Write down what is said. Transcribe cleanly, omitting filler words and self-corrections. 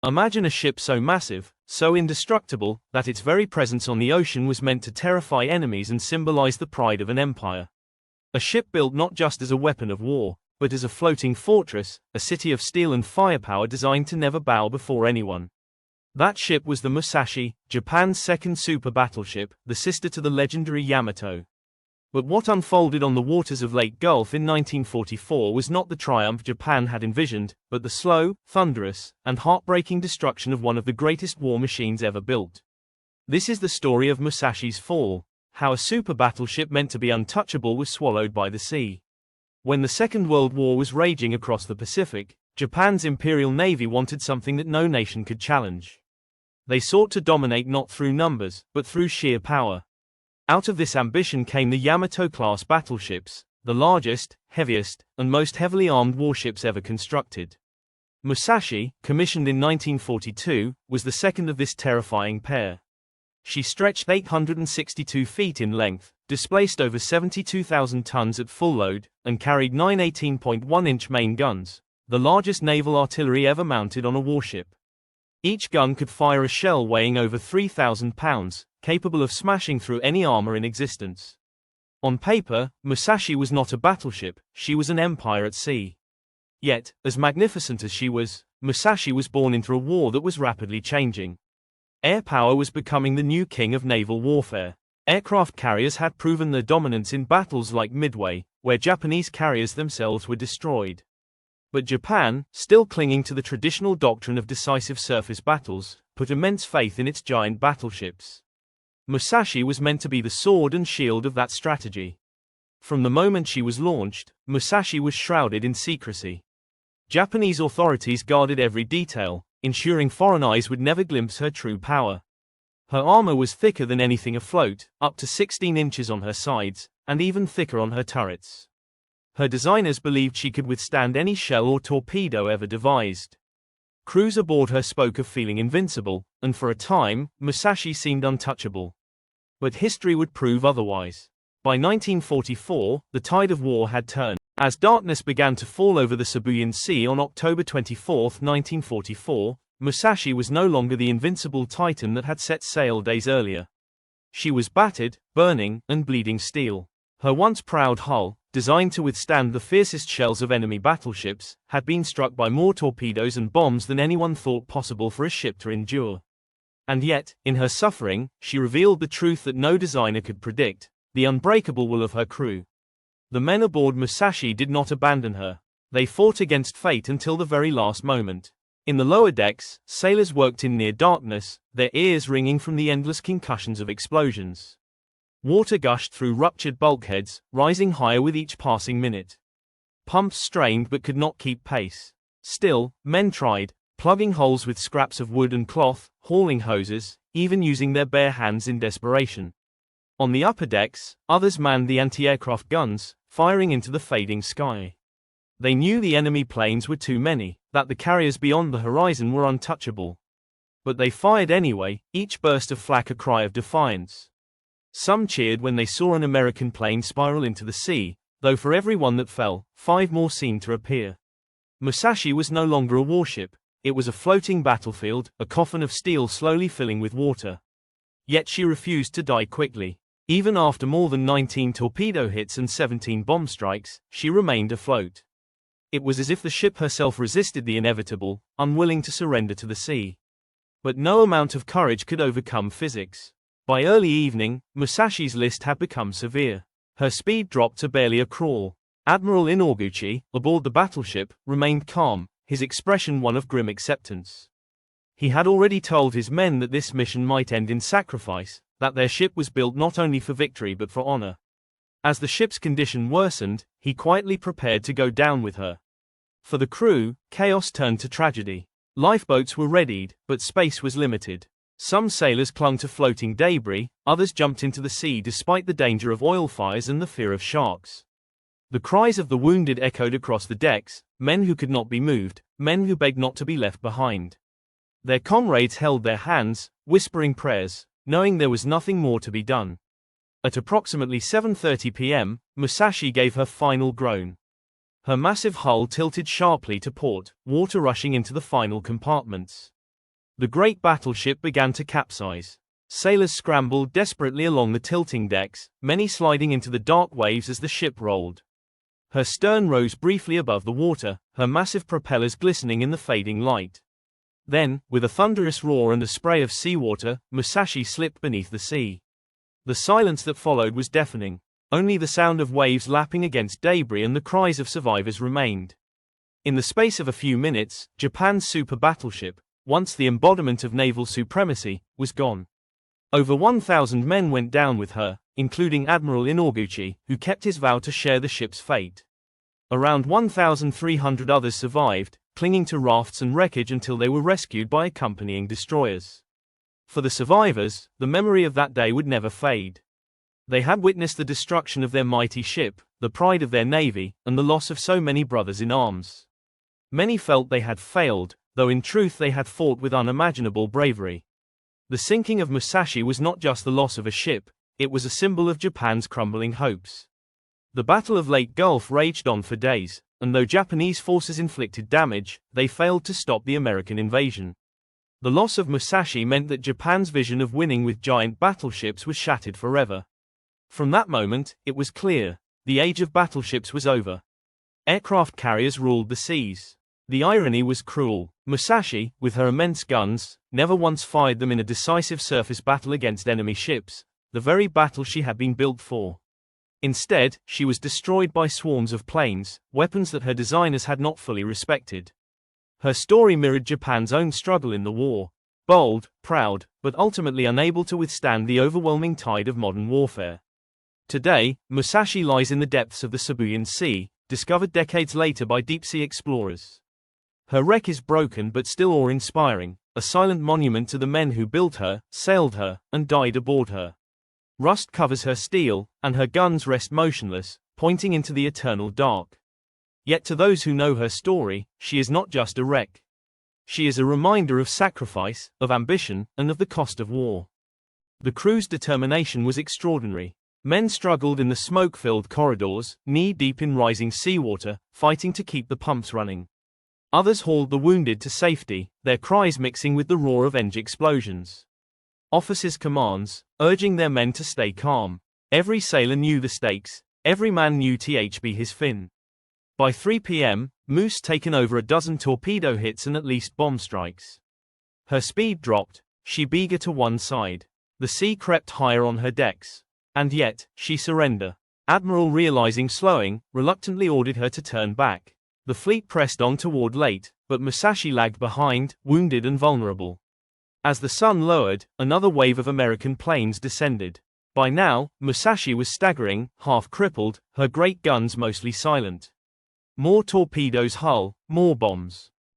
Imagine a ship so massive, so indestructible, that its very presence on the ocean was meant to terrify enemies and symbolize the pride of an empire. A ship built not just as a weapon of war, but as a floating fortress, a city of steel and firepower designed to never bow before anyone. That ship was the Musashi, Japan's second super battleship, the sister to the legendary Yamato. But what unfolded on the waters of Leyte Gulf in 1944 was not the triumph Japan had envisioned, but the slow, thunderous, and heartbreaking destruction of one of the greatest war machines ever built. This is the story of Musashi's fall, how a super battleship meant to be untouchable was swallowed by the sea. When the Second World War was raging across the Pacific, Japan's Imperial Navy wanted something that no nation could challenge. They sought to dominate not through numbers, but through sheer power. Out of this ambition came the Yamato-class battleships, the largest, heaviest, and most heavily armed warships ever constructed. Musashi, commissioned in 1942, was the second of this terrifying pair. She stretched 862 feet in length, displaced over 72,000 tons at full load, and carried 9 18.1-inch main guns, the largest naval artillery ever mounted on a warship. Each gun could fire a shell weighing over 3,000 pounds, capable of smashing through any armor in existence. On paper, Musashi was not a battleship, she was an empire at sea. Yet, as magnificent as she was, Musashi was born into a war that was rapidly changing. Air power was becoming the new king of naval warfare. Aircraft carriers had proven their dominance in battles like Midway, where Japanese carriers themselves were destroyed. But Japan, still clinging to the traditional doctrine of decisive surface battles, put immense faith in its giant battleships. Musashi was meant to be the sword and shield of that strategy. From the moment she was launched, Musashi was shrouded in secrecy. Japanese authorities guarded every detail, ensuring foreign eyes would never glimpse her true power. Her armor was thicker than anything afloat, up to 16 inches on her sides, and even thicker on her turrets. Her designers believed she could withstand any shell or torpedo ever devised. Crews aboard her spoke of feeling invincible, and for a time, Musashi seemed untouchable. But history would prove otherwise. By 1944, the tide of war had turned. As darkness began to fall over the Sibuyan Sea on October 24, 1944, Musashi was no longer the invincible titan that had set sail days earlier. She was battered, burning, and bleeding steel. Her once proud hull, designed to withstand the fiercest shells of enemy battleships, had been struck by more torpedoes and bombs than anyone thought possible for a ship to endure. And yet, in her suffering, she revealed the truth that no designer could predict: the unbreakable will of her crew. The men aboard Musashi did not abandon her. They fought against fate until the very last moment. In the lower decks, sailors worked in near darkness, their ears ringing from the endless concussions of explosions. Water gushed through ruptured bulkheads, rising higher with each passing minute. Pumps strained but could not keep pace. Still, men tried, plugging holes with scraps of wood and cloth, hauling hoses, even using their bare hands in desperation. On the upper decks, others manned the anti-aircraft guns, firing into the fading sky. They knew the enemy planes were too many, that the carriers beyond the horizon were untouchable. But they fired anyway, each burst of flak a cry of defiance. Some cheered when they saw an American plane spiral into the sea, though for every one that fell, 5 more seemed to appear. Musashi was no longer a warship, it was a floating battlefield, a coffin of steel slowly filling with water. Yet she refused to die quickly. Even after more than 19 torpedo hits and 17 bomb strikes, she remained afloat. It was as if the ship herself resisted the inevitable, unwilling to surrender to the sea. But no amount of courage could overcome physics. By early evening, Musashi's list had become severe. Her speed dropped to barely a crawl. Admiral Inoguchi, aboard the battleship, remained calm, his expression one of grim acceptance. He had already told his men that this mission might end in sacrifice, that their ship was built not only for victory but for honor. As the ship's condition worsened, he quietly prepared to go down with her. For the crew, chaos turned to tragedy. Lifeboats were readied, but space was limited. Some sailors clung to floating debris, others jumped into the sea despite the danger of oil fires and the fear of sharks. The cries of the wounded echoed across the decks, men who could not be moved, men who begged not to be left behind. Their comrades held their hands, whispering prayers, knowing there was nothing more to be done. At approximately 7:30 p.m., Musashi gave her final groan. Her massive hull tilted sharply to port, water rushing into the final compartments. The great battleship began to capsize. Sailors scrambled desperately along the tilting decks, many sliding into the dark waves as the ship rolled. Her stern rose briefly above the water, her massive propellers glistening in the fading light. Then, with a thunderous roar and a spray of seawater, Musashi slipped beneath the sea. The silence that followed was deafening. Only the sound of waves lapping against debris and the cries of survivors remained. In the space of a few minutes, Japan's super battleship, once the embodiment of naval supremacy, was gone. Over 1,000 men went down with her, including Admiral Inoguchi, who kept his vow to share the ship's fate. Around 1,300 others survived, clinging to rafts and wreckage until they were rescued by accompanying destroyers. For the survivors, the memory of that day would never fade. They had witnessed the destruction of their mighty ship, the pride of their navy, and the loss of so many brothers in arms. Many felt they had failed, though in truth they had fought with unimaginable bravery. The sinking of Musashi was not just the loss of a ship, it was a symbol of Japan's crumbling hopes. The Battle of Leyte Gulf raged on for days, and though Japanese forces inflicted damage, they failed to stop the American invasion. The loss of Musashi meant that Japan's vision of winning with giant battleships was shattered forever. From that moment, it was clear, the age of battleships was over. Aircraft carriers ruled the seas. The irony was cruel. Musashi, with her immense guns, never once fired them in a decisive surface battle against enemy ships, the very battle she had been built for. Instead, she was destroyed by swarms of planes, weapons that her designers had not fully respected. Her story mirrored Japan's own struggle in the war. Bold, proud, but ultimately unable to withstand the overwhelming tide of modern warfare. Today, Musashi lies in the depths of the Sibuyan Sea, discovered decades later by deep-sea explorers. Her wreck is broken but still awe-inspiring, a silent monument to the men who built her, sailed her, and died aboard her. Rust covers her steel, and her guns rest motionless, pointing into the eternal dark. Yet to those who know her story, she is not just a wreck. She is a reminder of sacrifice, of ambition, and of the cost of war. The crew's determination was extraordinary. Men struggled in the smoke-filled corridors, knee-deep in rising seawater, fighting to keep the pumps running. Others hauled the wounded to safety, their cries mixing with the roar of engine explosions. Officers' commands, urging their men to stay calm. Every sailor knew the stakes, every man knew THB his fin. By 3 p.m., Moose taken over a dozen torpedo hits and at least bomb strikes. Her speed dropped, she began to one side. The sea crept higher on her decks. And yet, she surrendered. Admiral, realizing slowing, reluctantly ordered her to turn back. The fleet pressed on toward Leyte, but Musashi lagged behind, wounded and vulnerable. As the sun lowered, another wave of American planes descended. By now, Musashi was staggering, half crippled, her great guns mostly silent. More torpedoes hull, more bombs.